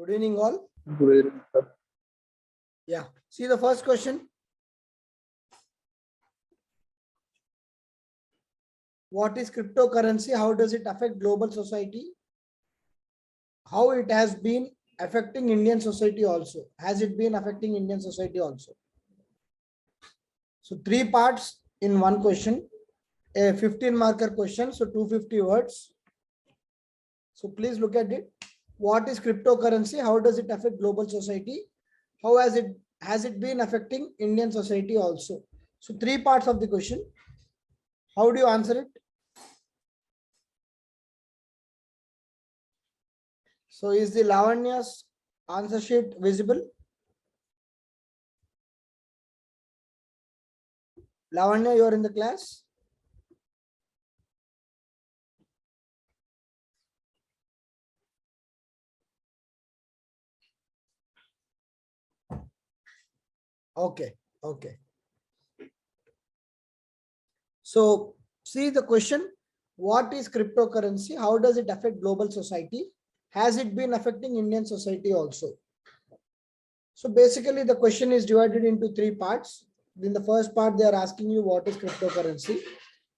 Good evening, all. Good evening, sir. Yeah. See the first question. What is cryptocurrency? How does it affect global society? How it has been affecting Indian society also? Has it been affecting Indian society also? So 3 parts in one question. A 15-marker question. So 250 words. So please look at it. What is cryptocurrency? How does it affect global society? How has it been affecting Indian society also? So 3 parts of the question. How do you answer it? So is the Lavanya's answer sheet visible? Lavanya, you are in the class? Okay, okay. So see the question. What is cryptocurrency? How does it affect global society? Has it been affecting Indian society also? So basically the question is divided into 3 parts. In the first part, they are asking you what is cryptocurrency,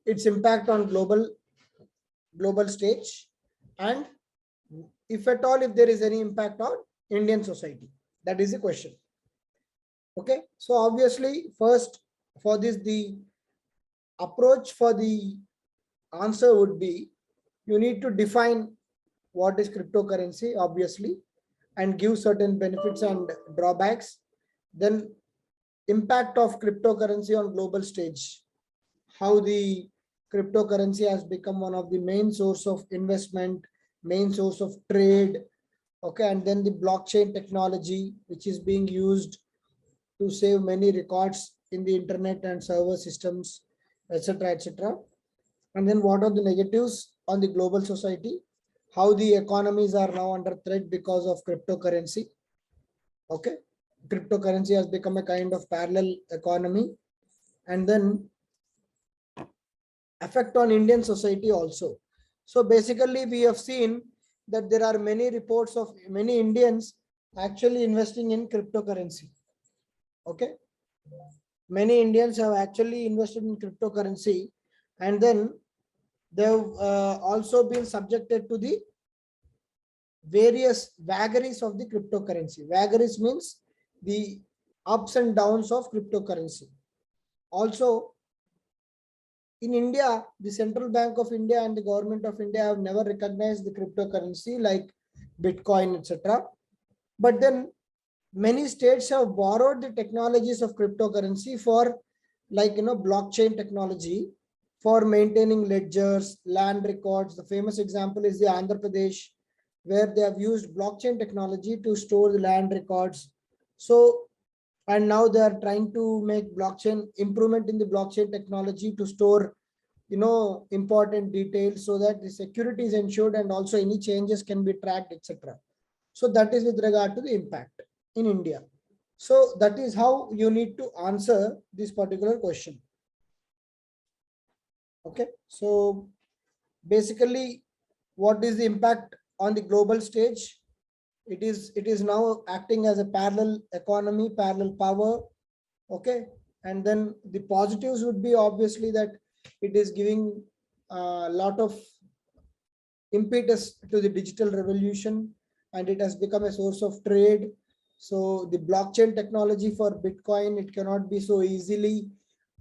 its impact on global stage, and if at all, if there is any impact on Indian society. That is the question. Okay. So obviously, first for this, the approach for the answer would be you need to define what is cryptocurrency, obviously, and give certain benefits and drawbacks. Then impact of cryptocurrency on global stage, how the cryptocurrency has become one of the main source of investment, main source of trade. Okay, and then the blockchain technology, which is being used to save many records in the internet and server systems, etc., etc. And then what are the negatives on the global society? How the economies are now under threat because of cryptocurrency. Okay, cryptocurrency has become a kind of parallel economy. And then effect on Indian society also. So basically, we have seen that there are many reports of many Indians actually investing in cryptocurrency. Okay, many Indians have actually invested in cryptocurrency, and then they've also been subjected to the various vagaries of the cryptocurrency. Vagaries means the ups and downs of cryptocurrency. Also, in India, the Central Bank of India and the Government of India have never recognized the cryptocurrency like Bitcoin, etc. But then many states have borrowed the technologies of cryptocurrency for, like, blockchain technology for maintaining ledgers, land records. The famous example is the Andhra Pradesh, where they have used blockchain technology to store the land records. So, and now they are trying to make blockchain improvement in the blockchain technology to store, important details so that the security is ensured and also any changes can be tracked, etc. So that is with regard to the impact in India. So that is how you need to answer this particular question. Okay. So basically, what is the impact on the global stage? It is now acting as a parallel economy, parallel power. Okay. And then the positives would be obviously that it is giving a lot of impetus to the digital revolution, and it has become a source of trade. So the blockchain technology for Bitcoin, it cannot be so easily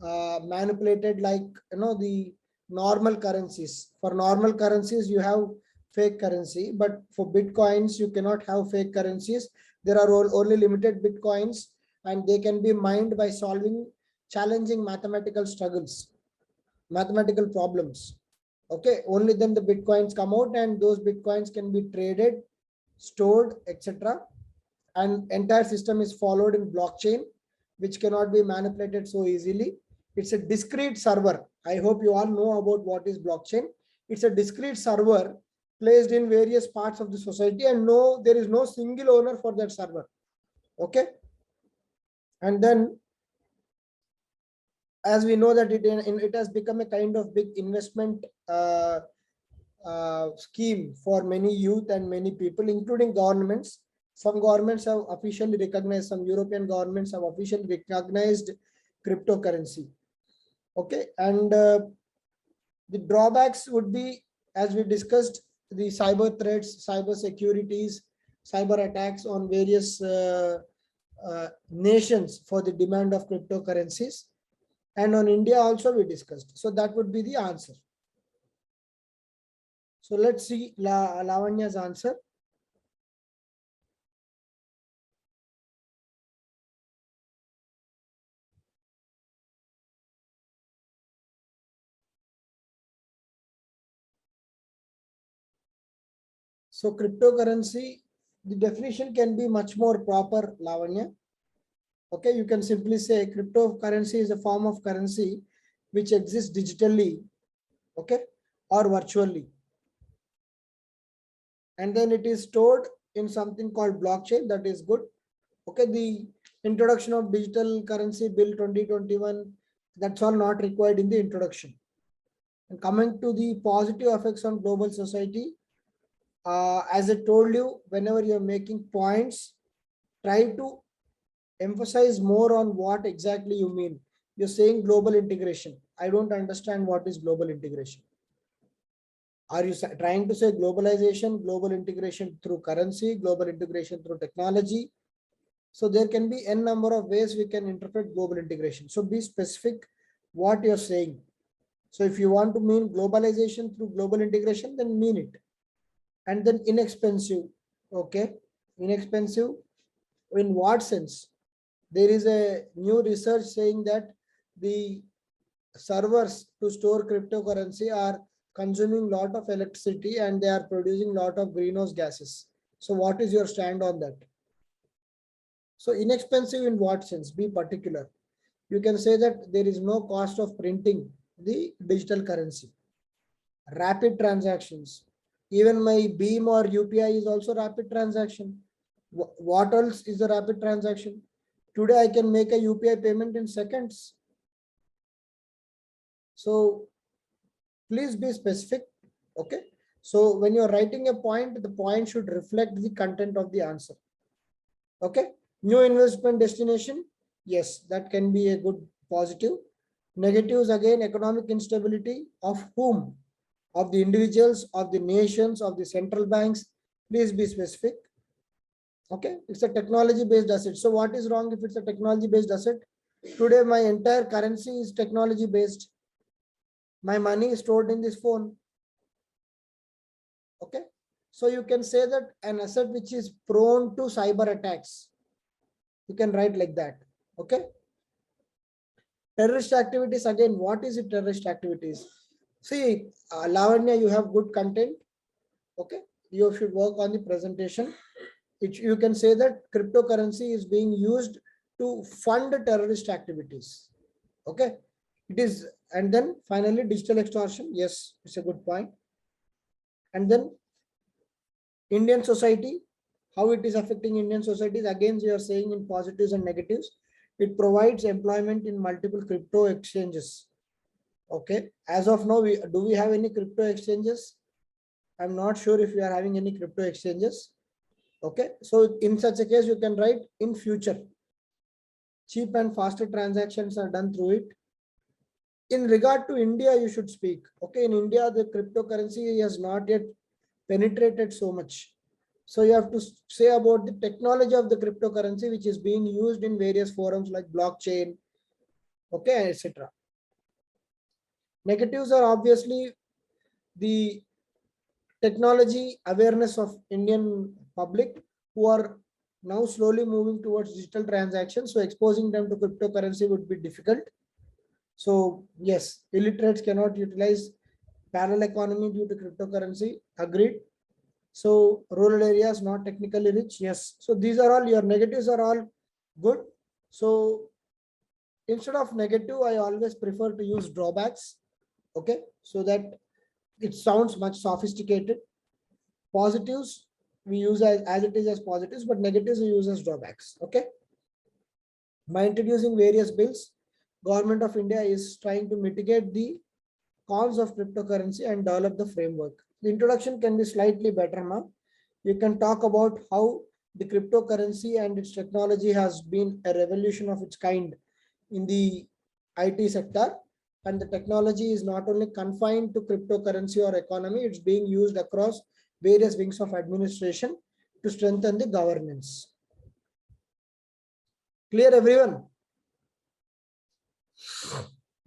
manipulated like the normal currencies. For normal currencies, you have fake currency, but for Bitcoins, you cannot have fake currencies. There are only limited Bitcoins, and they can be mined by solving challenging mathematical struggles, mathematical problems. Okay, only then the Bitcoins come out, and those Bitcoins can be traded, stored, etc. And entire system is followed in blockchain, which cannot be manipulated so easily. It's a discrete server. I hope you all know about what is blockchain. It's a discrete server placed in various parts of the society, and there is no single owner for that server. Okay. And then, as we know that it has become a kind of big investment scheme for many youth and many people, including governments. Some governments have officially recognized, some European governments have officially recognized cryptocurrency. Okay, and the drawbacks would be, as we discussed, the cyber threats, cyber securities, cyber attacks on various nations for the demand of cryptocurrencies. And on India also we discussed. So that would be the answer. So let's see Lavanya's answer. So cryptocurrency, the definition can be much more proper, Lavanya. Okay, you can simply say cryptocurrency is a form of currency which exists digitally, okay, or virtually. And then it is stored in something called blockchain. That is good. Okay, the introduction of digital currency bill 2021, that's all not required in the introduction. And coming to the positive effects on global society, as I told you, whenever you're making points, try to emphasize more on what exactly you mean. You're saying global integration. I don't understand what is global integration. Are you trying to say globalization, global integration through currency, global integration through technology? So there can be n number of ways we can interpret global integration. So be specific what you're saying. So if you want to mean globalization through global integration, then mean it. And then inexpensive. Okay, inexpensive in what sense? There is a new research saying that the servers to store cryptocurrency are consuming lot of electricity and they are producing lot of greenhouse gases. So what is your stand on that? So inexpensive in what sense? Be particular. You can say that there is no cost of printing the digital currency. Rapid transactions. Even my Beam or UPI is also rapid transaction. What else is a rapid transaction? Today I can make a UPI payment in seconds. So please be specific. Okay. So when you're writing a point, the point should reflect the content of the answer. Okay. New investment destination. Yes, that can be a good positive. Negatives again, economic instability of whom? Of the individuals, of the nations, of the central banks. Please be specific. Okay. It's a technology based asset. So what is wrong if it's a technology based asset? Today my entire currency is technology based. My money is stored in this phone. Okay. So you can say that an asset which is prone to cyber attacks. You can write like that. Okay. Terrorist activities, again, what is it? Terrorist activities. See, Lavanya, you have good content. Okay. You should work on the presentation. You can say that cryptocurrency is being used to fund terrorist activities. Okay. It is, and then finally digital extortion. Yes, it's a good point. And then Indian society, how it is affecting Indian societies. Again, we are saying in positives and negatives. It provides employment in multiple crypto exchanges. Okay. As of now, do we have any crypto exchanges? I'm not sure if we are having any crypto exchanges. Okay. So in such a case, you can write in future. Cheap and faster transactions are done through it. In regard to India, you should speak. Okay. In India, the cryptocurrency has not yet penetrated so much. So you have to say about the technology of the cryptocurrency, which is being used in various forums like blockchain, okay, etc. Negatives are obviously the technology awareness of Indian public who are now slowly moving towards digital transactions. So exposing them to cryptocurrency would be difficult. So yes, illiterates cannot utilize parallel economy due to cryptocurrency. Agreed. So rural areas not technically rich. Yes. So these are all your negatives are all good. So instead of negative, I always prefer to use drawbacks. Okay. So that it sounds much sophisticated. Positives we use as it is as positives, but negatives we use as drawbacks. Okay. By introducing various bills, Government of India is trying to mitigate the cons of cryptocurrency and develop the framework. The introduction can be slightly better now. You can talk about how the cryptocurrency and its technology has been a revolution of its kind in the IT sector. And the technology is not only confined to cryptocurrency or economy, it's being used across various wings of administration to strengthen the governance. Clear, everyone?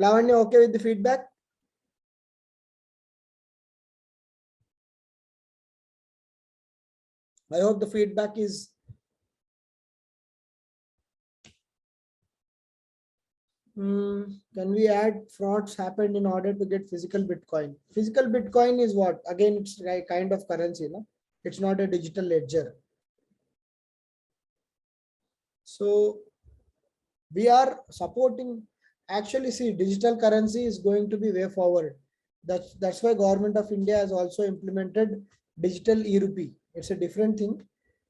Lavanya, okay with the feedback? I hope the feedback is can we add frauds happened in order to get physical Bitcoin? Physical Bitcoin is what? Again, it's a kind of currency, no? It's not a digital ledger. So we are supporting, actually see, digital currency is going to be way forward. That's why Government of India has also implemented digital e-rupee. It's a different thing,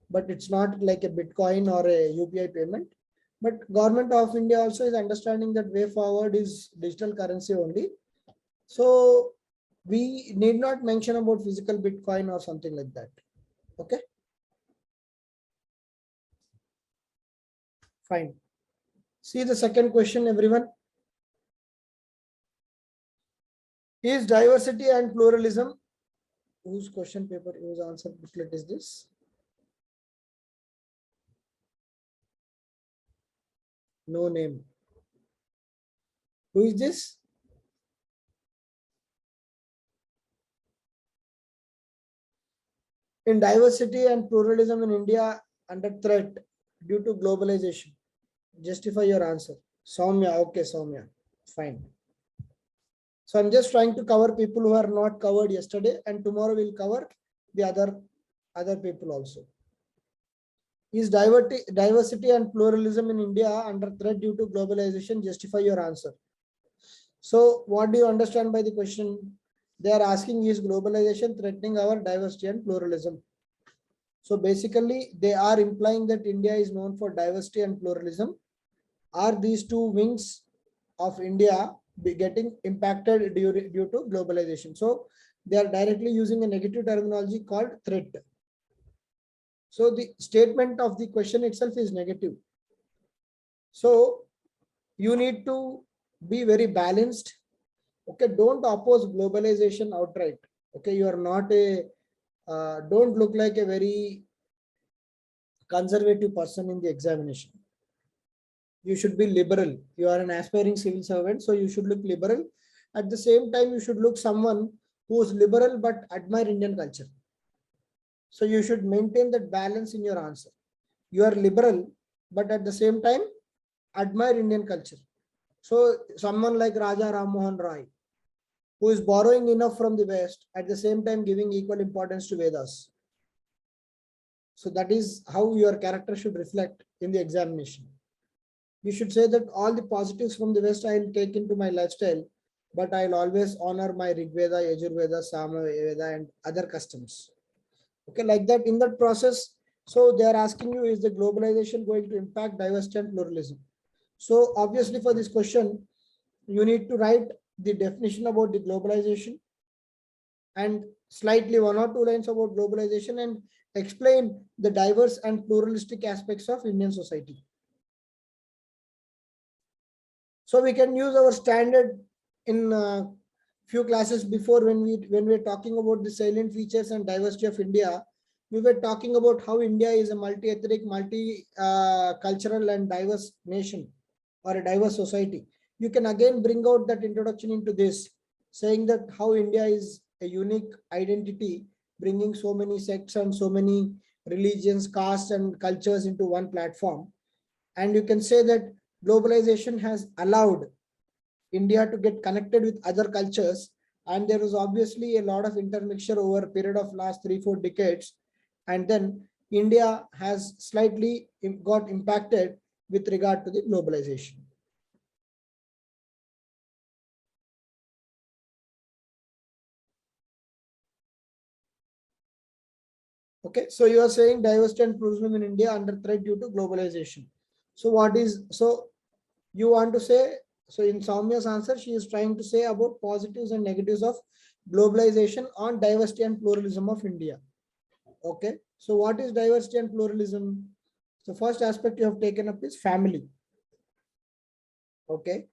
but it's not like a Bitcoin or a UPI payment. But Government of India also is understanding that way forward is digital currency only. So we need not mention about physical Bitcoin or something like that. Okay. Fine. See the second question, everyone. Is diversity and pluralism, whose question paper, whose answer booklet is this? No name. Who is this? In diversity and pluralism in India under threat due to globalization. Justify your answer. Soumya. Okay, Soumya. Fine. So I'm just trying to cover people who are not covered yesterday, and tomorrow we'll cover the other people also. Is diversity and pluralism in India under threat due to globalization? Justify your answer. So what do you understand by the question? They are asking, is globalization threatening our diversity and pluralism? So basically they are implying that India is known for diversity and pluralism. Are these two wings of India be getting impacted due to globalization? So they are directly using a negative terminology called threat. So the statement of the question itself is negative. So you need to be very balanced. Okay, don't oppose globalization outright. Okay, you are not a don't look like a very conservative person in the examination. You should be liberal. You are an aspiring civil servant, so you should look liberal. At the same time, you should look someone who is liberal but admire Indian culture. So you should maintain that balance in your answer. You are liberal, but at the same time, admire Indian culture. So someone like Raja Ram Mohan Roy, who is borrowing enough from the West, at the same time giving equal importance to Vedas. So that is how your character should reflect in the examination. You should say that all the positives from the West I will take into my lifestyle, but I'll always honor my Rig Veda, Yajur Veda, Sama Veda, and other customs. Okay, like that in that process. So they are asking you, is the globalization going to impact diversity and pluralism? So obviously for this question, you need to write the definition about the globalization and slightly 1 or 2 lines about globalization and explain the diverse and pluralistic aspects of Indian society. So we can use our standard in few classes before when we were talking about the salient features and diversity of India. We were talking about how India is a multi-ethnic, multi-cultural and diverse nation or a diverse society. You can again bring out that introduction into this, saying that how India is a unique identity, bringing so many sects and so many religions, castes and cultures into one platform. And you can say that globalization has allowed India to get connected with other cultures, and there was obviously a lot of intermixture over a period of last 3-4 decades, and then India has slightly got impacted with regard to the globalization. Okay, so you are saying diversity and pluralism in India under threat due to globalization. So what is, so you want to say, so in Soumya's answer, she is trying to say about positives and negatives of globalization on diversity and pluralism of India. Okay, So what is diversity and pluralism? So first aspect you have taken up is family. Okay.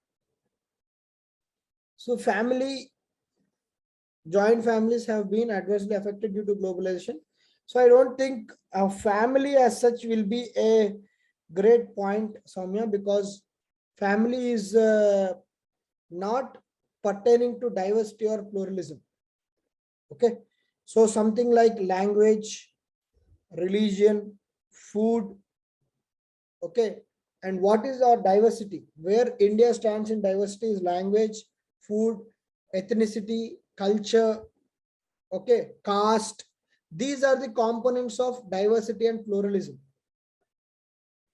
So joint families have been adversely affected due to globalization. So I don't think a family as such will be a great point, Soumya, because family is not pertaining to diversity or pluralism. Okay. So something like language, religion, food. Okay. And what is our diversity? Where India stands in diversity is language, food, ethnicity, culture, okay, caste. These are the components of diversity and pluralism.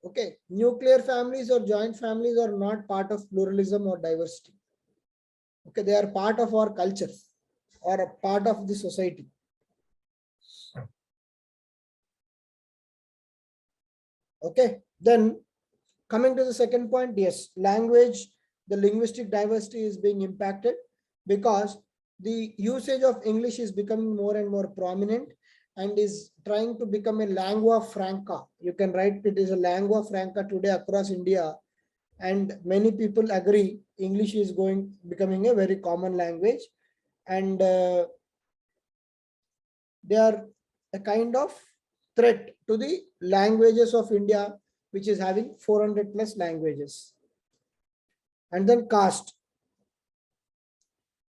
Okay, nuclear families or joint families are not part of pluralism or diversity. Okay, they are part of our culture or a part of the society. Okay, then coming to the second point, yes, language, the linguistic diversity is being impacted because the usage of English is becoming more and more prominent and is trying to become a lingua franca. You can write it is a lingua franca today across India, and many people agree English is becoming a very common language, and they are a kind of threat to the languages of India, which is having 400 plus languages. And then caste.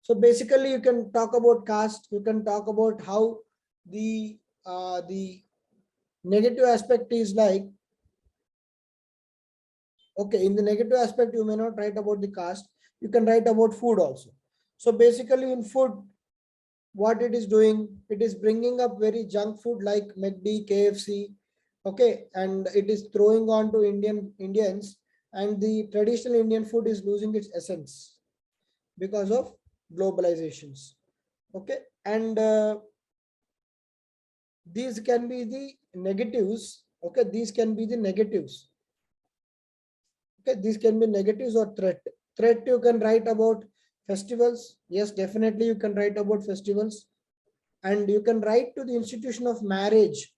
So basically you can talk about caste, you can talk about how the negative aspect is like, okay, in the negative aspect you may not write about the caste, you can write about food also. So basically in food, what it is doing, it is bringing up very junk food like McD, KFC, okay, and it is throwing on to Indians, and the traditional Indian food is losing its essence because of globalizations. Okay, and these can be the negatives. Okay, these can be the negatives. Okay, these can be negatives or threat. Threat, you can write about festivals. Yes, definitely you can write about festivals, and you can write to the institution of marriage.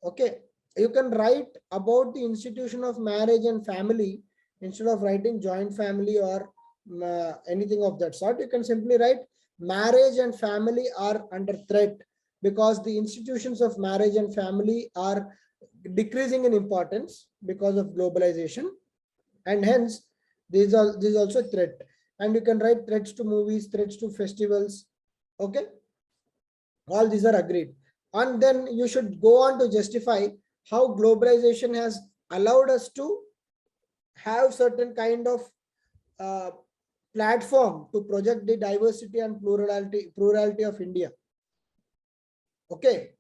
Okay, you can write about the institution of marriage and family instead of writing joint family or anything of that sort. You can simply write marriage and family are under threat because the institutions of marriage and family are decreasing in importance because of globalization, and hence this is also a threat. And you can write threats to movies, threats to festivals. Okay, all these are agreed. And then you should go on to justify how globalization has allowed us to have certain kind of uh, platform to project the diversity and plurality of India. Okay,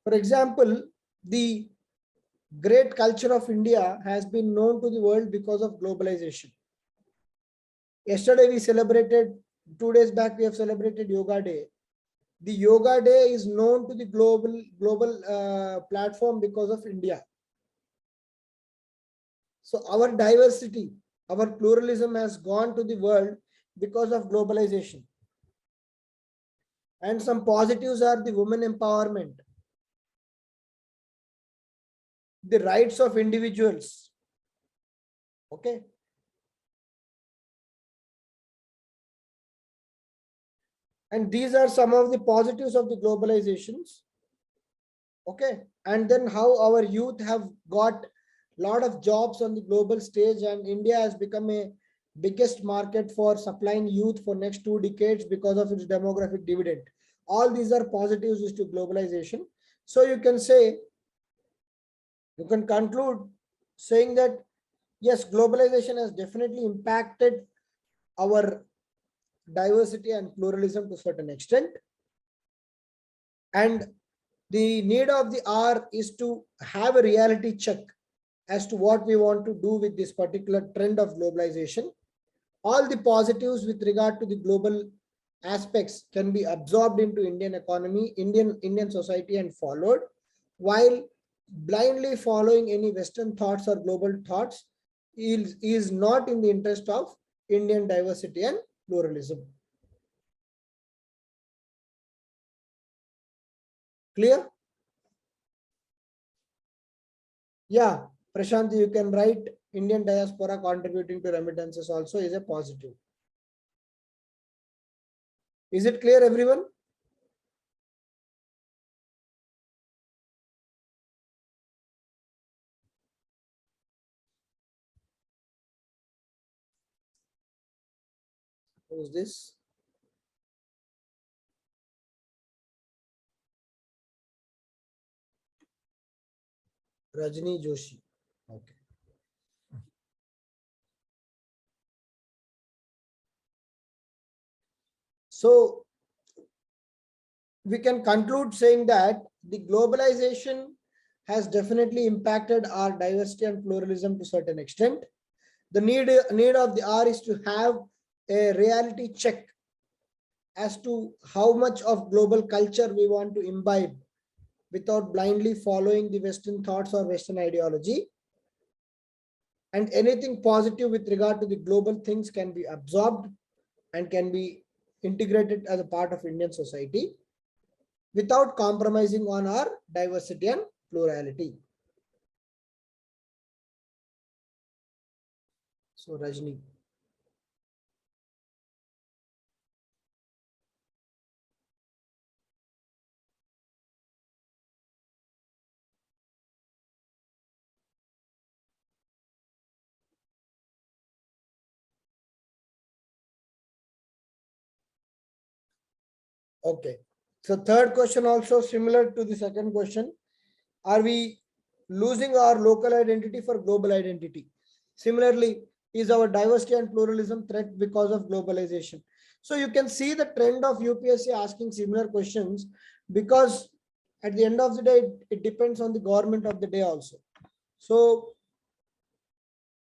for example, the great culture of India has been known to the world because of globalization. Yesterday we celebrated, 2 days back we have celebrated Yoga Day. The Yoga Day is known to the global platform because of India. So our diversity, our pluralism has gone to the world because of globalization. And some positives are the women empowerment, the rights of individuals. Okay. And these are some of the positives of the globalizations. Okay. And then how our youth have got a lot of jobs on the global stage, and India has become a biggest market for supplying youth for next 2 decades because of its demographic dividend. All these are positives to globalization. So you can say, you can conclude saying that yes, globalization has definitely impacted our diversity and pluralism to a certain extent. And the need of the hour is to have a reality check as to what we want to do with this particular trend of globalization. All the positives with regard to the global aspects can be absorbed into Indian economy, Indian society and followed, while blindly following any Western thoughts or global thoughts is not in the interest of Indian diversity and pluralism. Clear? Yeah, Prashant, you can write Indian diaspora contributing to remittances also is a positive. Is it clear, everyone? Who's this? Rajni Joshi. Okay. So we can conclude saying that the globalization has definitely impacted our diversity and pluralism to a certain extent. The need of the hour is to have a reality check as to how much of global culture we want to imbibe without blindly following the Western thoughts or Western ideology. And anything positive with regard to the global things can be absorbed and can be integrated as a part of Indian society without compromising on our diversity and plurality. So Rajni. Okay. So third question also similar to the second question. Are we losing our local identity for global identity? Similarly, is our diversity and pluralism threat because of globalization? So you can see the trend of UPSC asking similar questions because at the end of the day, it depends on the government of the day also. So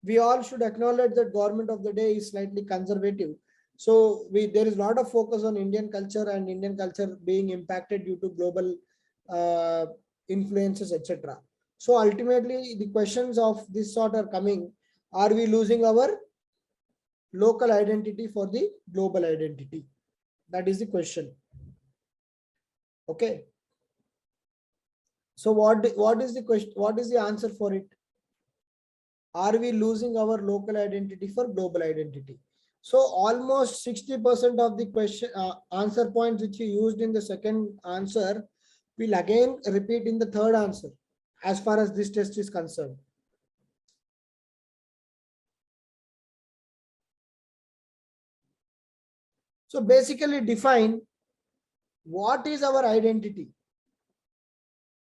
we all should acknowledge that government of the day is slightly conservative. So there is a lot of focus on Indian culture and Indian culture being impacted due to global uh, influences, etc. So ultimately, the questions of this sort are coming. Are we losing our local identity for the global identity? That is the question. Okay. So what is the question? What is the answer for it? Are we losing our local identity for global identity? So almost 60% of the question answer points which you used in the second answer will again repeat in the third answer as far as this test is concerned. So basically define what is our identity.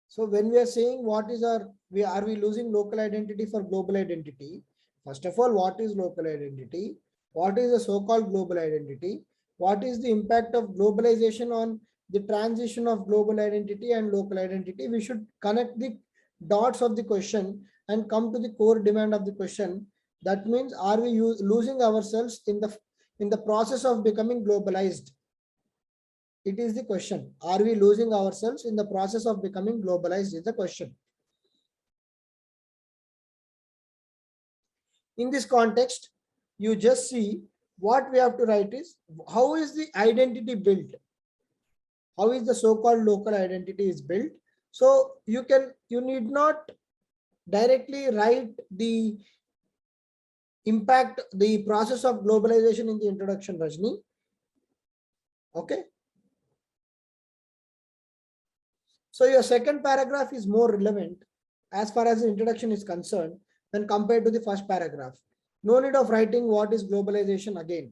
So when we are saying what is are we losing local identity for global identity? First of all, what is local identity? What is the so-called global identity? What is the impact of globalization on the transition of global identity and local identity? We should connect the dots of the question and come to the core demand of the question. That means, are we losing ourselves in the process of becoming globalized? It is the question. Are we losing ourselves in the process of becoming globalized is the question. In this context, you just see what we have to write is how is the identity built? How is the so-called local identity is built? So you need not directly write the impact, the process of globalization in the introduction, Rajni. Okay. So your second paragraph is more relevant as far as the introduction is concerned when compared to the first paragraph. No need of writing what is globalization again.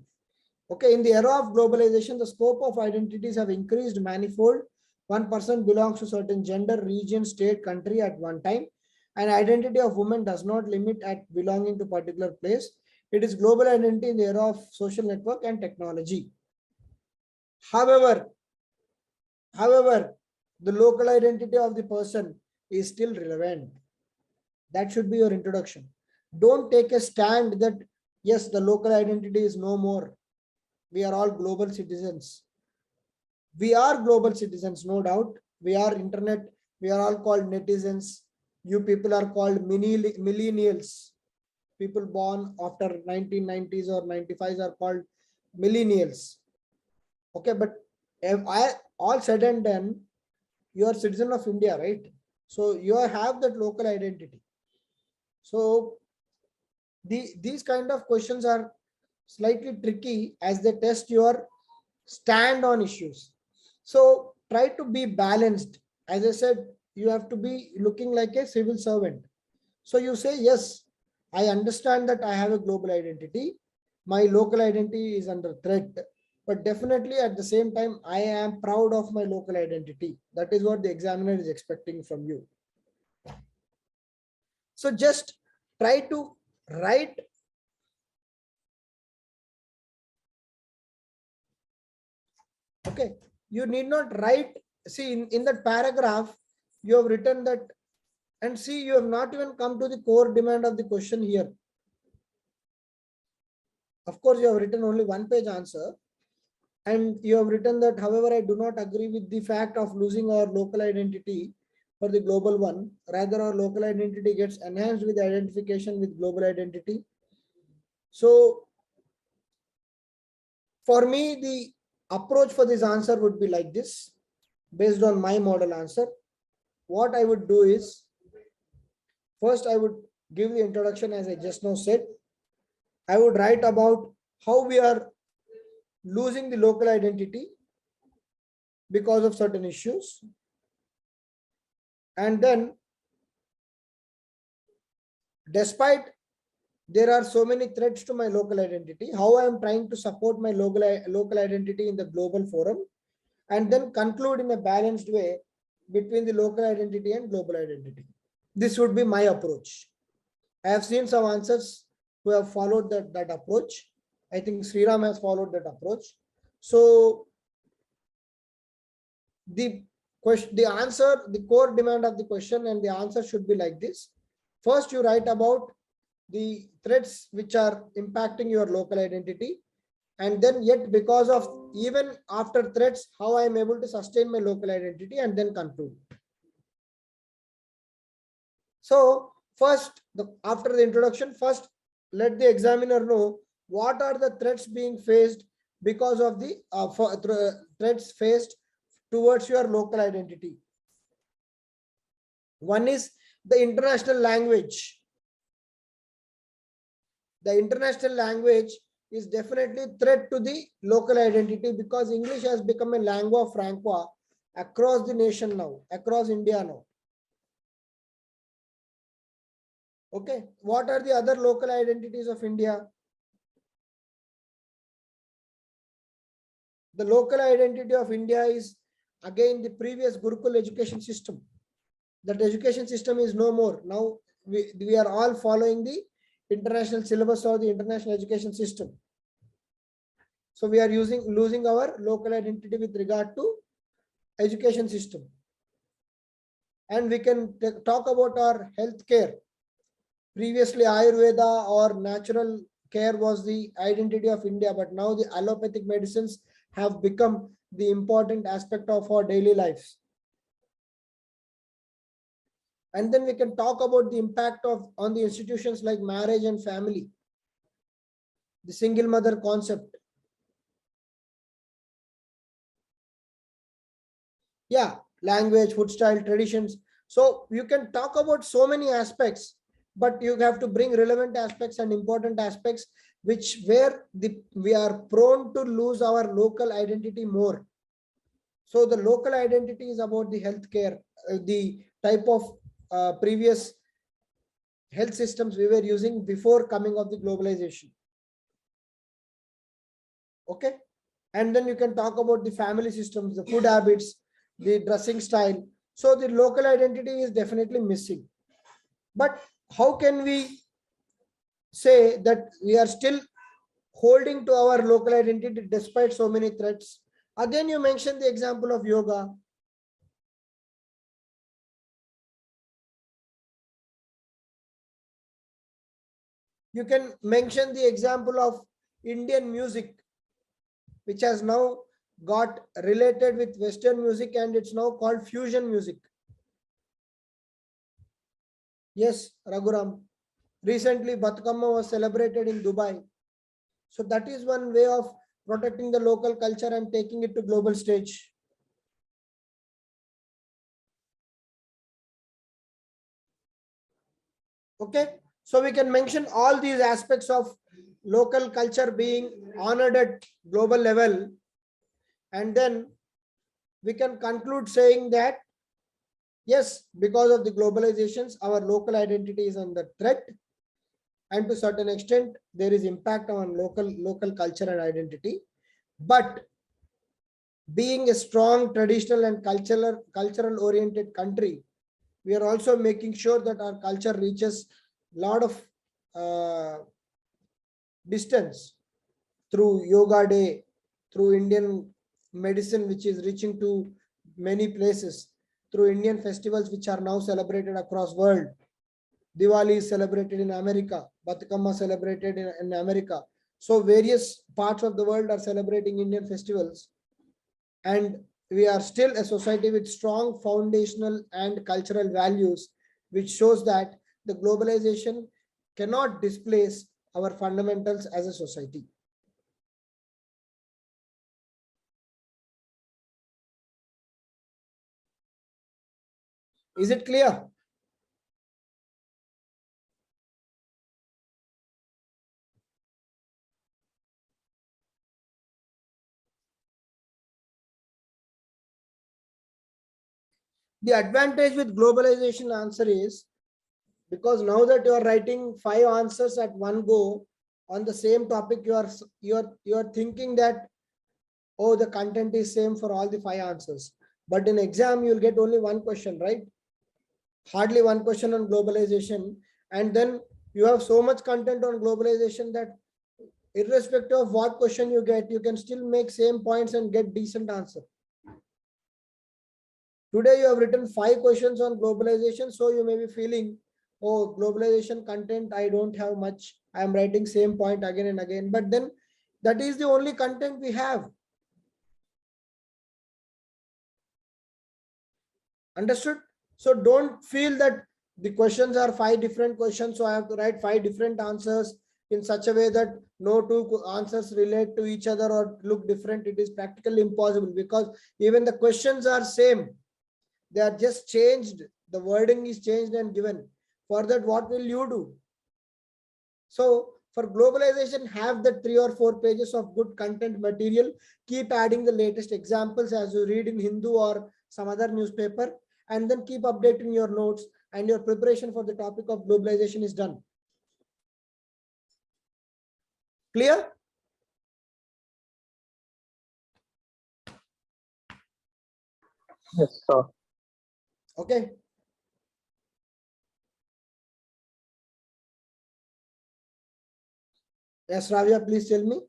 Okay, in the era of globalization, the scope of identities have increased manifold. One person belongs to certain gender, region, state, country at one time. An identity of woman does not limit at belonging to particular place. It is global identity in the era of social network and technology. However, the local identity of the person is still relevant. That should be your introduction. Don't take a stand that yes, the local identity is no more. We are all global citizens. We are global citizens, no doubt. We are internet. We are all called netizens. You people are called millennials. People born after 1990s or 95s are called millennials. Okay, but if I all said and done, you are citizen of India, right? So you have that local identity. So these kind of questions are slightly tricky as they test your stand on issues. So try to be balanced. As I said, you have to be looking like a civil servant. So you say, yes, I understand that I have a global identity. My local identity is under threat. But definitely at the same time, I am proud of my local identity. That is what the examiner is expecting from you. So just try to write. Okay, you need not write. See, in that paragraph, you have written that, and see, you have not even come to the core demand of the question here. Of course, you have written only one page answer, and you have written that, however, I do not agree with the fact of losing our local identity for the global one. Rather, our local identity gets enhanced with identification with global identity. So for me, the approach for this answer would be like this, based on my model answer. What I would do is, first I would give the introduction as I just now said. I would write about how we are losing the local identity because of certain issues. And then, despite there are so many threats to my local identity, how I am trying to support my local identity in the global forum, and then conclude in a balanced way between the local identity and global identity. This would be my approach. I have seen some answers who have followed that approach. I think Sriram has followed that approach. So the question, the answer, the core demand of the question and the answer should be like this. First, you write about the threats which are impacting your local identity, and then yet because of even after threats, how I am able to sustain my local identity, and then conclude. So first, after the introduction, first let the examiner know what are the threats being faced because of the threats faced towards your local identity. One is the international language. The international language is definitely threat to the local identity because English has become a lingua franca across the nation now, across India now. Okay, what are the other local identities of India? The local identity of India is again the previous Gurukul education system. That education system is no more. Now we are all following the international syllabus or the international education system. So we are losing our local identity with regard to education system. And we can talk about our health care. Previously, Ayurveda or natural care was the identity of India, but now the allopathic medicines have become the important aspect of our daily lives. And then we can talk about the impact on the institutions like marriage and family, the single mother concept. Yeah, language, food style, traditions. So you can talk about so many aspects, but you have to bring relevant aspects and important aspects where we are prone to lose our local identity more. So the local identity is about the healthcare, the type of previous health systems we were using before coming of the globalization. Okay, and then you can talk about the family systems, the food habits, the dressing style. So the local identity is definitely missing. But how can we say that we are still holding to our local identity despite so many threats? Again, you mentioned the example of yoga. You can mention the example of Indian music, which has now got related with Western music, and it's now called fusion music. Yes, Raghuram. Recently, Batkama was celebrated in Dubai. So that is one way of protecting the local culture and taking it to global stage. Okay. So we can mention all these aspects of local culture being honored at global level, and then we can conclude saying that yes, because of the globalizations, our local identity is under threat, and to certain extent there is impact on local culture and identity. But being a strong traditional and cultural oriented country, we are also making sure that our culture reaches a lot of distance through yoga day, through Indian medicine, which is reaching to many places, through Indian festivals which are now celebrated across world. Diwali is celebrated in America, Batukama celebrated in America. So various parts of the world are celebrating Indian festivals, and we are still a society with strong foundational and cultural values, which shows that the globalization cannot displace our fundamentals as a society. Is it clear? The advantage with globalization answer is, because now that you are writing 5 answers at one go on the same topic, you are thinking that, oh, the content is same for all the 5 answers. But in exam, you'll get only one question, right? Hardly one question on globalization. And then you have so much content on globalization that irrespective of what question you get, you can still make same points and get decent answer. Today you have written 5 questions on globalization, so you may be feeling, oh, globalization content, I don't have much. I am writing same point again and again. But then that is the only content we have. Understood? So don't feel that the questions are 5 different questions, so I have to write 5 different answers in such a way that no 2 answers relate to each other or look different. It is practically impossible, because even the questions are same. They are just changed. The wording is changed and given. For that, what will you do? So for globalization, have the 3 or 4 pages of good content material. Keep adding the latest examples as you read in Hindu or some other newspaper, and then keep updating your notes, and your preparation for the topic of globalization is done. Clear? Yes, sir. Okay. Yes, Ravya, please tell me.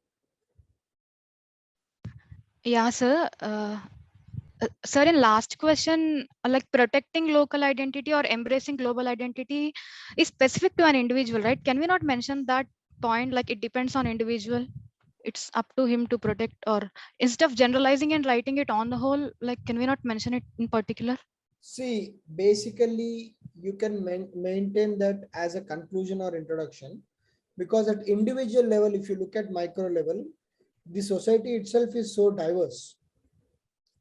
Yeah, sir. Sir, in last question, like protecting local identity or embracing global identity is specific to an individual, right? Can we not mention that point? Like it depends on individual. It's up to him to protect, or instead of generalizing and writing it on the whole, like can we not mention it in particular? See, basically, you can maintain that as a conclusion or introduction, because at individual level, if you look at micro level, the society itself is so diverse.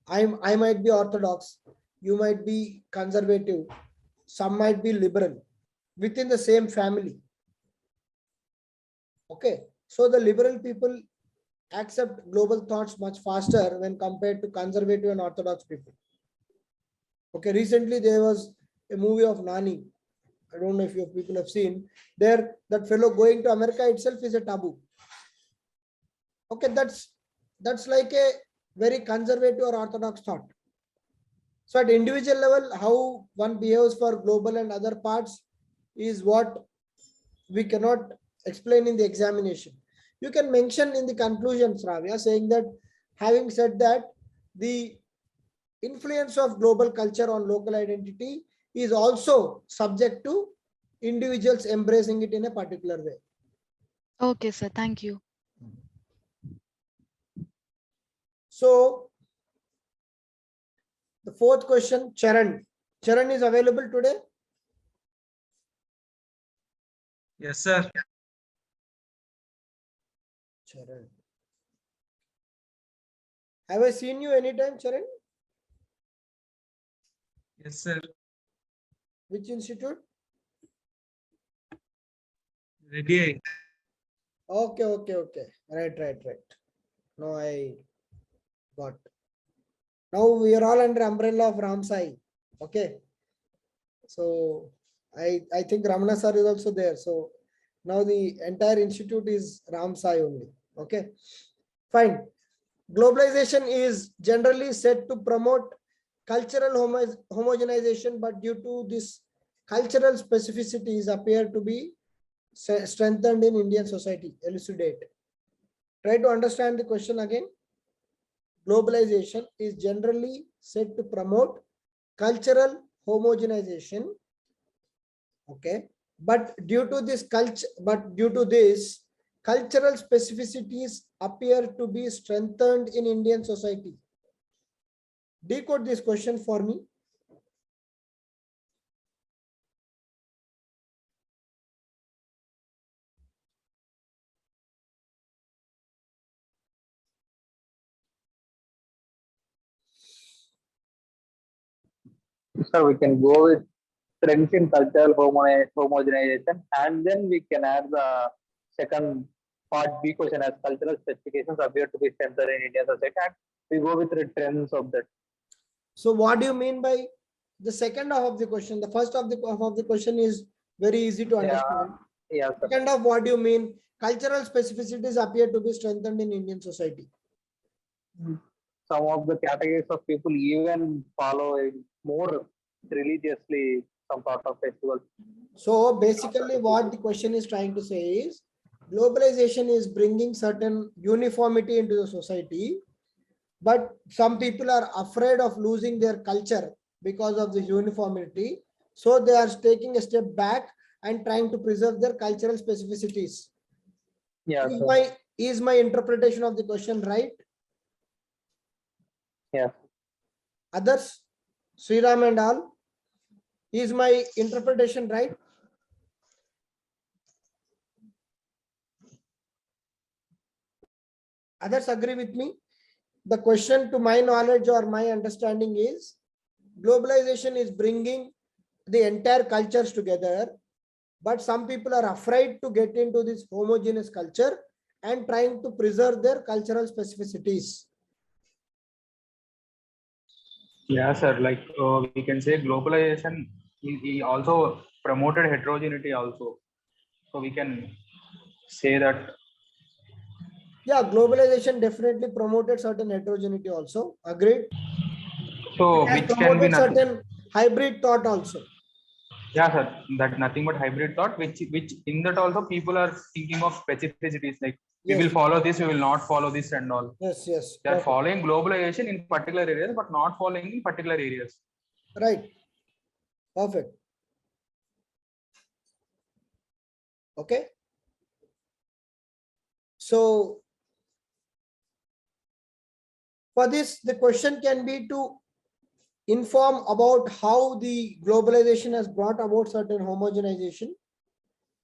I might be orthodox, you might be conservative, some might be liberal within the same family. Okay, so the liberal people accept global thoughts much faster when compared to conservative and orthodox people. Okay, recently there was a movie of Nani. I don't know if you people have seen. There, that fellow going to America itself is a taboo. Okay, that's like a very conservative or orthodox thought. So at individual level, how one behaves for global and other parts is what we cannot explain in the examination. You can mention in the conclusions, Ravya, saying that having said that, the influence of global culture on local identity is also subject to individuals embracing it in a particular way. Okay, sir. Thank you. So the 4th question, Charan. Charan is available today? Yes, sir. Charan. Have I seen you anytime, Charan? Yes, sir. Which institute? Ready. Okay. Right. No, I got. Now we are all under umbrella of RamSai. Okay. So I think Ramana sir is also there. So now the entire institute is RamSai only. Okay. Fine. Globalization is generally said to promote cultural homogenization, but due to this cultural specificities appear to be strengthened in Indian society. Elucidate. Try to understand the question again. Globalization is generally said to promote cultural homogenization. Okay. Due to this, cultural specificities appear to be strengthened in Indian society. Decode this question for me. So we can go with strength in cultural homogenization, and then we can add the second part B question as cultural specifications appear to be strengthened in Indian society, and we go with the trends of that. So what do you mean by the second half of the question? The first half of the question is very easy to understand. Yeah, sir. Second half, what do you mean? Cultural specificities appear to be strengthened in Indian society. Some of the categories of people even follow more religiously some sort of festivals. So basically what the question is trying to say is globalization is bringing certain uniformity into the society, but some people are afraid of losing their culture because of this uniformity. So they are taking a step back and trying to preserve their cultural specificities. Yeah, Is my interpretation of the question right? yeah. Others, Sriram and all, is my interpretation right? Others agree with me? The question, to my knowledge or my understanding, is globalization is bringing the entire cultures together, but some people are afraid to get into this homogeneous culture and trying to preserve their cultural specificities. Yeah, sir. Like we can say globalization he also promoted heterogeneity also. So we can say that. Yeah, globalization definitely promoted certain heterogeneity also. Agreed. So It has which can be promoted nothing. certain hybrid thought also. Yeah, sir. That nothing but hybrid thought. Which in that also people are thinking of specificities like we Yes. will follow this, we will not follow this, and all. Yes. They are Perfect. following globalization in particular areas, but not following in particular areas. Right. Perfect. Okay. So for this, the question can be to inform about how the globalization has brought about certain homogenization,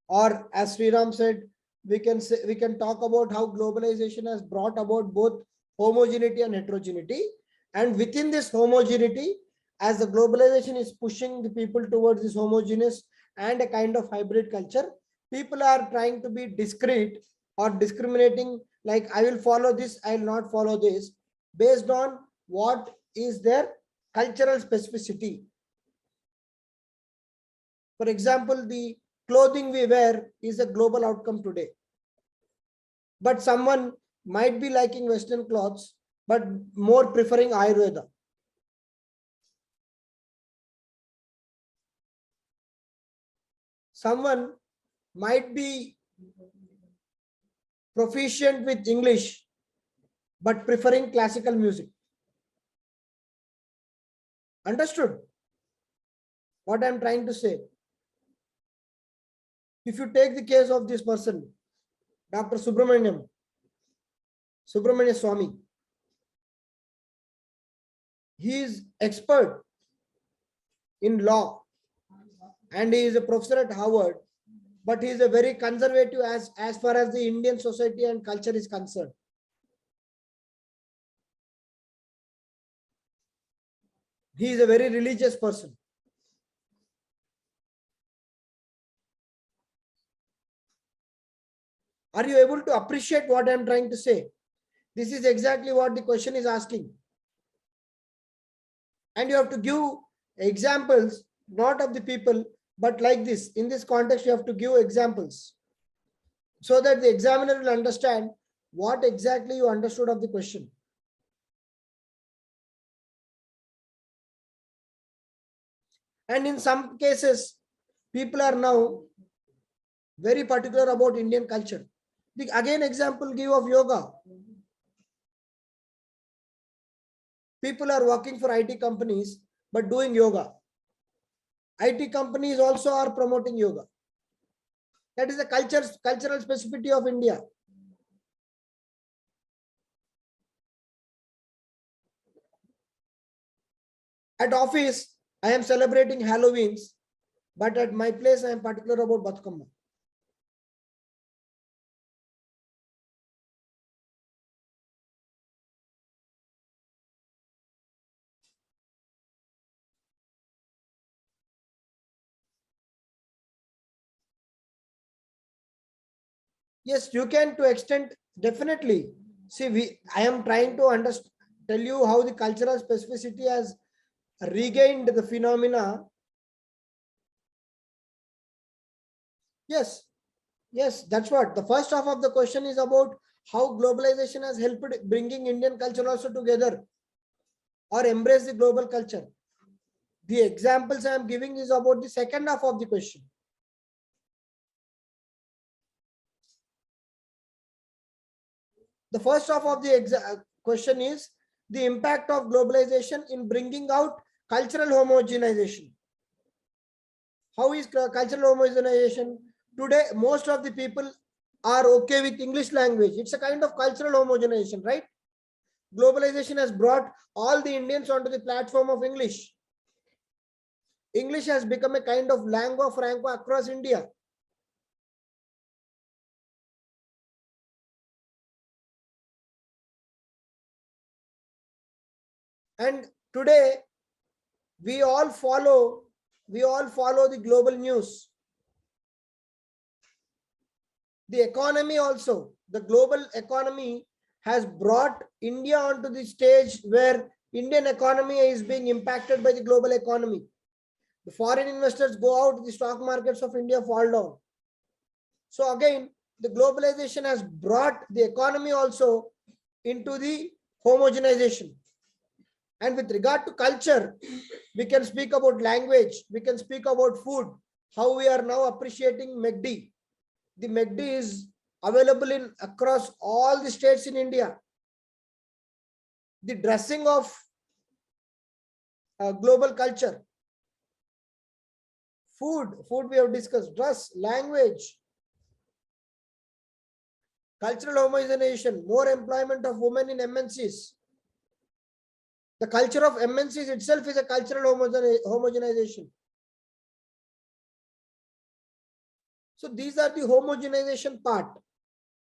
or as Sriram said, we can talk about how globalization has brought about both homogeneity and heterogeneity, and within this homogeneity, as the globalization is pushing the people towards this homogeneous and a kind of hybrid culture, people are trying to be discrete or discriminating, like I will follow this, I will not follow this, based on what is their cultural specificity. For example, the clothing we wear is a global outcome today. But someone might be liking Western clothes, but more preferring Ayurveda. Someone might be proficient with English, but preferring classical music. Understood what I'm trying to say? If you take the case of this person, Dr. Subramanya Swamy, he is expert in law and he is a professor at Harvard, but he is a very conservative as far as the Indian society and culture is concerned. He is a very religious person. Are you able to appreciate what I'm trying to say? This is exactly what the question is asking. And you have to give examples, not of the people, but like this. In this context, you have to give examples so that the examiner will understand what exactly you understood of the question. And in some cases, people are now very particular about Indian culture. Again, example give of yoga. People are working for IT companies, but doing yoga. IT companies also are promoting yoga. That is the cultural specificity of India. At office, I am celebrating Halloweens, but at my place, I am particular about Bathukama. Yes, you can to extent, definitely. See, I am trying to tell you how the cultural specificity has regained the phenomena. Yes, yes, that's what. The first half of the question is about how globalization has helped bringing Indian culture also together or embrace the global culture. The examples I am giving is about the second half of the question. The first half of the question is the impact of globalization in bringing out cultural homogenization. How is cultural homogenization? Today, most of the people are okay with English language. It's a kind of cultural homogenization, right? Globalization has brought all the Indians onto the platform of English. English has become a kind of lingua franca across India. And today, we all follow the global news. The economy also, the global economy has brought India onto the stage where Indian economy is being impacted by the global economy. The foreign investors go out, the stock markets of India fall down. So again, the globalization has brought the economy also into the homogenization. And with regard to culture, we can speak about language, we can speak about food, how we are now appreciating McD. The McD is available in across all the states in India. The dressing of global culture. Food we have discussed, dress, language, cultural homogenization, more employment of women in MNCs. The culture of MNCs itself is a cultural homogenization. So these are the homogenization part.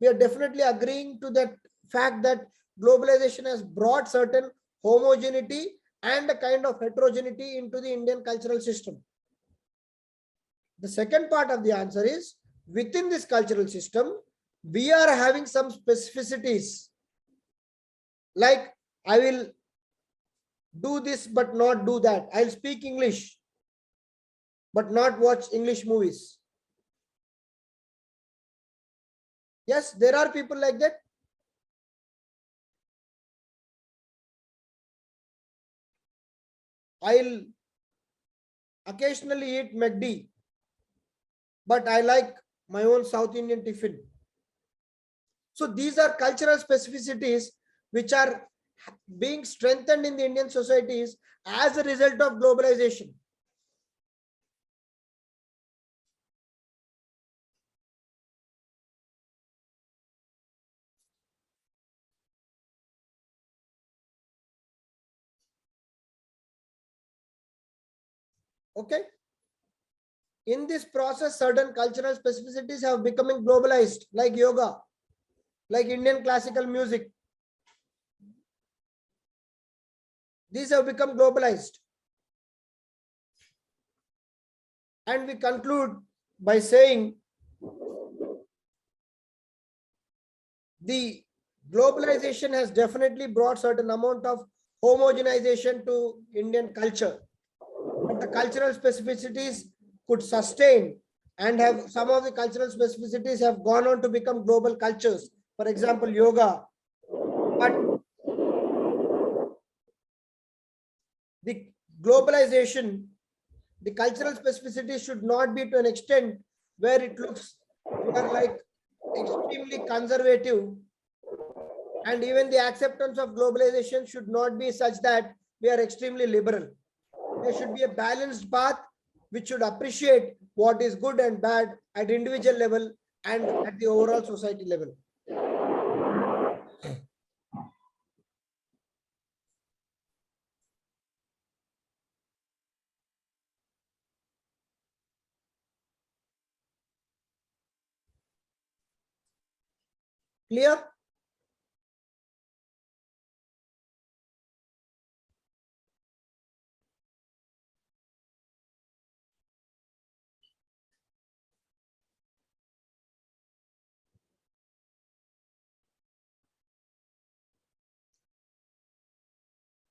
We are definitely agreeing to that fact that globalization has brought certain homogeneity and a kind of heterogeneity into the Indian cultural system. The second part of the answer is, within this cultural system, we are having some specificities. Like, I will do this but not do that. I'll speak English but not watch English movies. Yes, there are people like that. I'll occasionally eat McD, but I like my own South Indian tiffin. So these are cultural specificities which are being strengthened in the Indian societies as a result of globalization. Okay. In this process, certain cultural specificities have become globalized, like yoga, like Indian classical music. These have become globalized. And we conclude by saying the globalization has definitely brought certain amount of homogenization to Indian culture, but the cultural specificities could sustain and have some of the cultural specificities have gone on to become global cultures. For example, yoga. But the globalization, the cultural specificity should not be to an extent where it looks you are like extremely conservative, and even the acceptance of globalization should not be such that we are extremely liberal. There should be a balanced path which should appreciate what is good and bad at individual level and at the overall society level. Clear?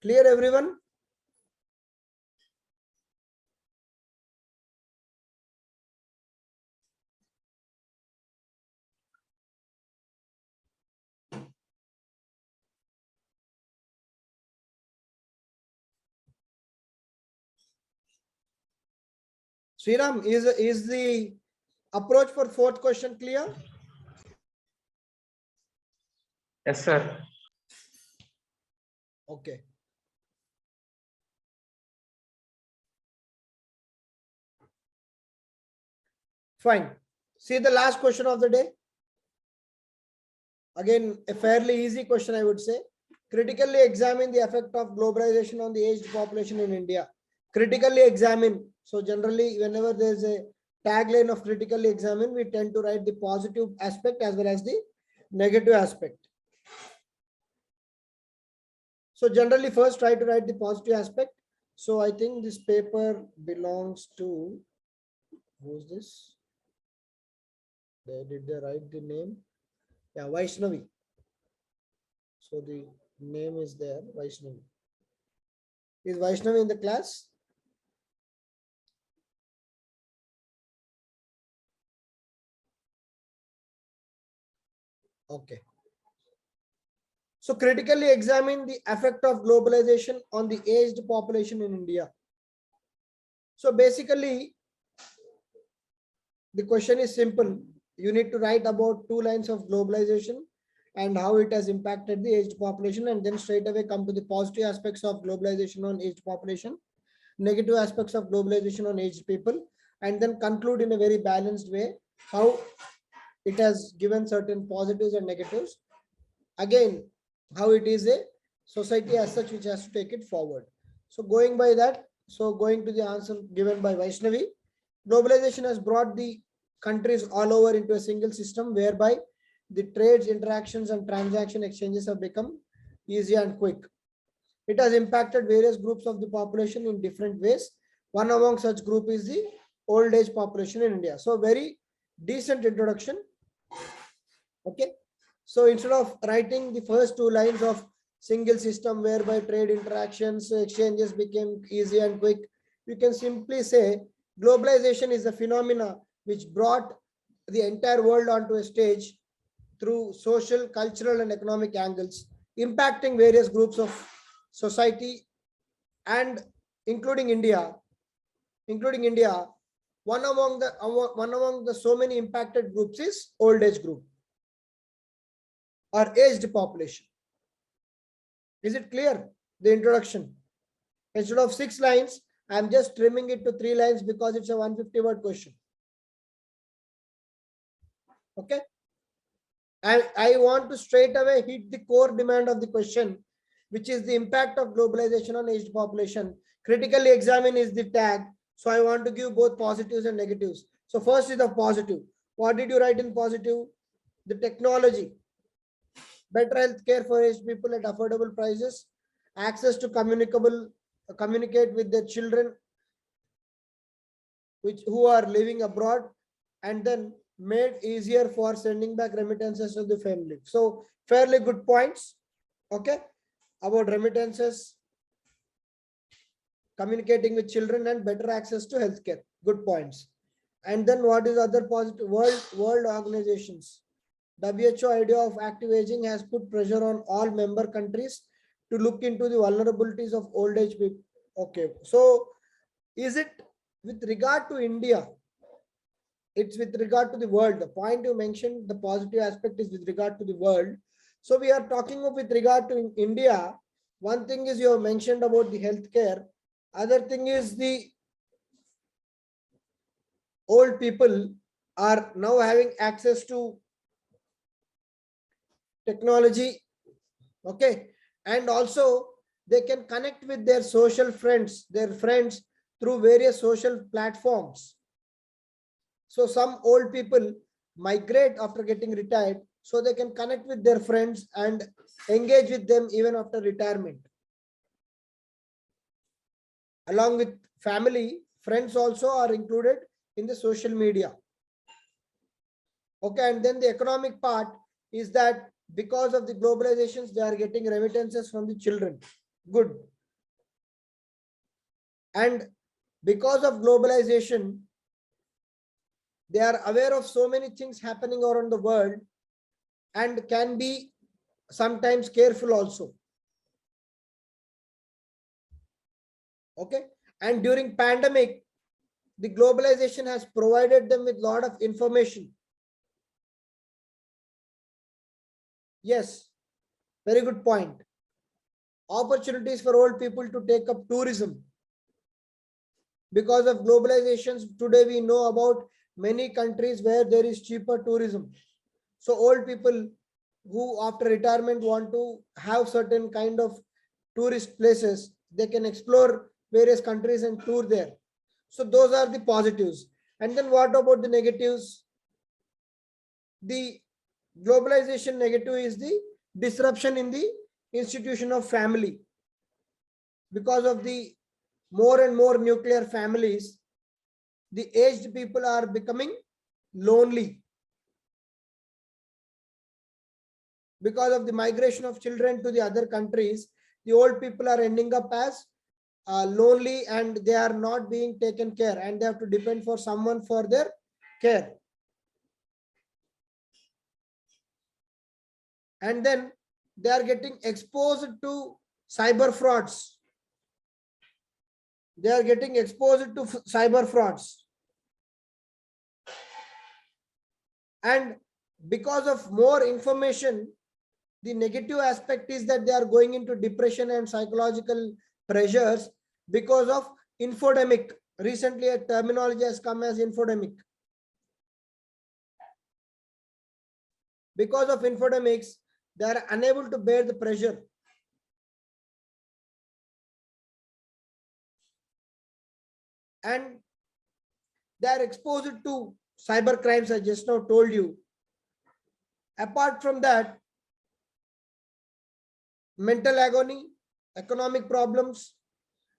Clear, everyone? Sriram, is the approach for fourth question clear? Yes, sir. Okay. Fine. See the last question of the day. Again, a fairly easy question, I would say. Critically examine the effect of globalization on the aged population in India. Critically examine. So generally, whenever there is a tagline of critically examine, we tend to write the positive aspect as well as the negative aspect. So generally, first try to write the positive aspect. So I think this paper belongs to, who's this? Did they write the name? Yeah, Vaishnavi. So the name is there, Vaishnavi. Is Vaishnavi in the class? Okay. So critically examine the effect of globalization on the aged population in India. So basically, the question is simple. You need to write about 2 lines of globalization and how it has impacted the aged population, and then straight away come to the positive aspects of globalization on aged population, negative aspects of globalization on aged people, and then conclude in a very balanced way how it has given certain positives and negatives. Again, how it is a society as such which has to take it forward. So going by that, so going to the answer given by Vaishnavi, globalization has brought the countries all over into a single system whereby the trades, interactions and transaction exchanges have become easy and quick. It has impacted various groups of the population in different ways. One among such group is the old age population in India. So very decent introduction. Okay. So instead of writing the first 2 lines of single system whereby trade interactions, exchanges became easy and quick, you can simply say globalization is a phenomena which brought the entire world onto a stage through social, cultural and economic angles, impacting various groups of society and including India. One among the so many impacted groups is old age group or aged population. Is it clear? The introduction. Instead of 6 lines, I am just trimming it to 3 lines because it's a 150-word question. Okay. I want to straight away hit the core demand of the question, which is the impact of globalization on aged population. Critically examine is the tag. So I want to give both positives and negatives. So first is the positive. What did you write in positive? The technology. Better health care for aged people at affordable prices, access to communicate with their children who are living abroad, and then made easier for sending back remittances to the family. So fairly good points, okay, about remittances, communicating with children, and better access to healthcare. Good points. And then what is other positive? World organizations. WHO idea of active aging has put pressure on all member countries to look into the vulnerabilities of old age people. Okay, so is it with regard to India? It's with regard to the world. The point you mentioned, the positive aspect is with regard to the world. So we are talking of with regard to India. One thing is you have mentioned about the healthcare. Other thing is the old people are now having access to technology, okay, and also they can connect with their social friends, their friends, through various social platforms. So some old people migrate after getting retired, so they can connect with their friends and engage with them even after retirement. Along with family, friends also are included in the social media. Okay, and then the economic part is that because of the globalizations, they are getting remittances from the children. Good. And because of globalization, they are aware of so many things happening around the world and can be sometimes careful also. Okay. And during pandemic, the globalization has provided them with a lot of information. Yes, very good point. Opportunities for old people to take up tourism. Because of globalizations, today we know about many countries where there is cheaper tourism. So old people who after retirement want to have certain kind of tourist places, they can explore various countries and tour there. So those are the positives. And then what about the negatives? The globalization negative is the disruption in the institution of family. Because of the more and more nuclear families, the aged people are becoming lonely. Because of the migration of children to the other countries, the old people are ending up as lonely, and they are not being taken care, and they have to depend for someone for their care. And then they are getting exposed to cyber frauds. They are getting exposed to cyber frauds. And because of more information, the negative aspect is that they are going into depression and psychological pressures because of infodemic. Recently, a terminology has come as infodemic. Because of infodemics, they are unable to bear the pressure. And they are exposed to cyber crimes, I just now told you. Apart from that, mental agony, economic problems,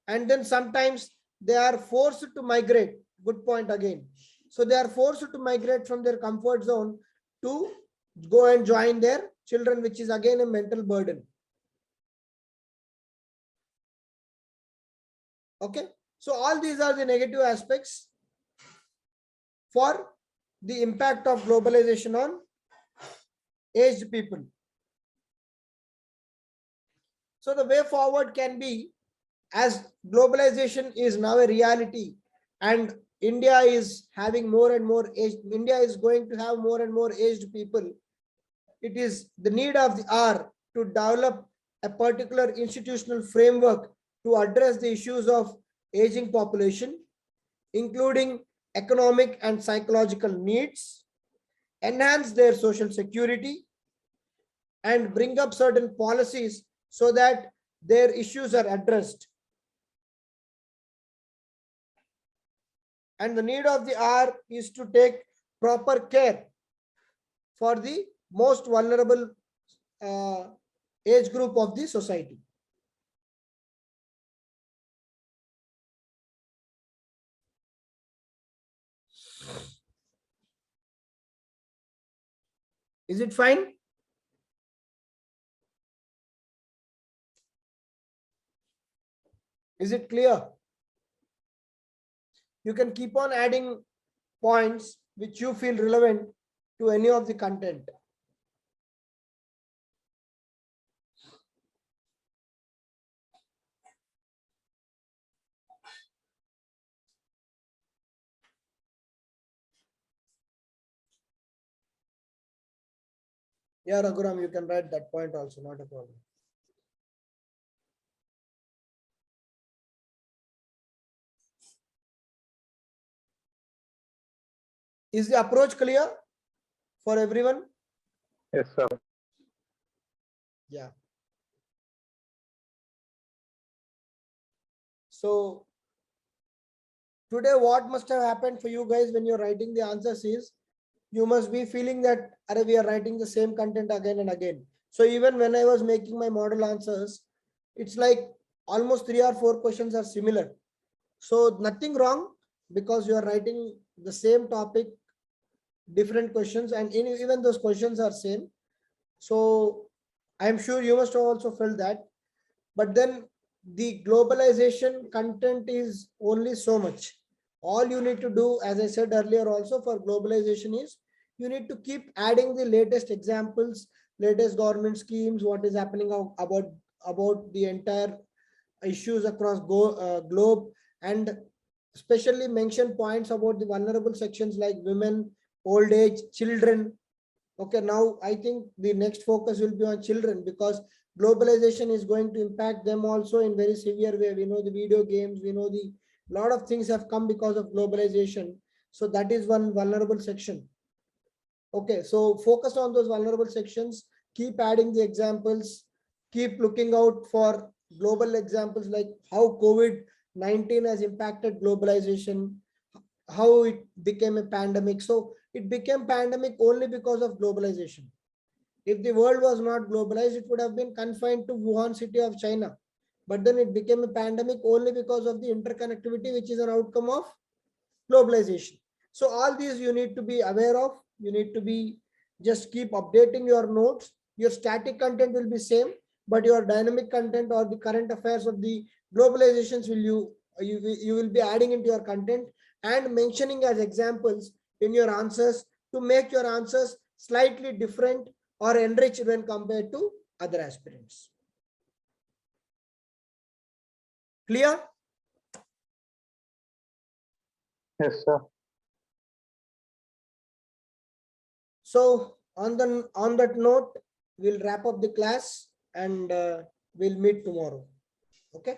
and then sometimes they are forced to migrate. Good point again. So they are forced to migrate from their comfort zone to go and join their children, which is again a mental burden. Okay, so all these are the negative aspects for the impact of globalization on aged people. So the way forward can be, as globalization is now a reality and India is having more and more aged, India is going to have more and more aged people. It is the need of the hour to develop a particular institutional framework to address the issues of aging population, including economic and psychological needs, enhance their social security, and bring up certain policies so that their issues are addressed. And the need of the hour is to take proper care for the most vulnerable age group of the society. Is it fine? Is it clear? You can keep on adding points which you feel relevant to any of the content. Yeah, Raghuram, you can write that point also, not a problem. Is the approach clear for everyone? Yes, sir. Yeah. So today what must have happened for you guys when you're writing the answers is you must be feeling that we are writing the same content again and again. So even when I was making my model answers, it's like almost 3 or 4 questions are similar. So nothing wrong because you are writing the same topic, different questions, and even those questions are same. So I'm sure you must have also felt that. But then the globalization content is only so much. All you need to do, as I said earlier also for globalization, is you need to keep adding the latest examples, latest government schemes, what is happening about the entire issues across globe, and especially mention points about the vulnerable sections like women, old age, children. Okay, now I think the next focus will be on children because globalization is going to impact them also in very severe way. We know the video games, we know the lot of things have come because of globalization. So that is one vulnerable section. Okay, so focus on those vulnerable sections, keep adding the examples, keep looking out for global examples like how COVID-19 has impacted globalization, how it became a pandemic. So it became pandemic only because of globalization. If the world was not globalized, it would have been confined to Wuhan city of China. But then it became a pandemic only because of the interconnectivity, which is an outcome of globalization. So all these you need to be aware of. You need to be just keep updating your notes. Your static content will be same, but your dynamic content or the current affairs of the globalizations you will be adding into your content and mentioning as examples in your answers to make your answers slightly different or enriched when compared to other aspirants. Clear? Yes, sir. So on that note, we'll wrap up the class and we'll meet tomorrow. Okay.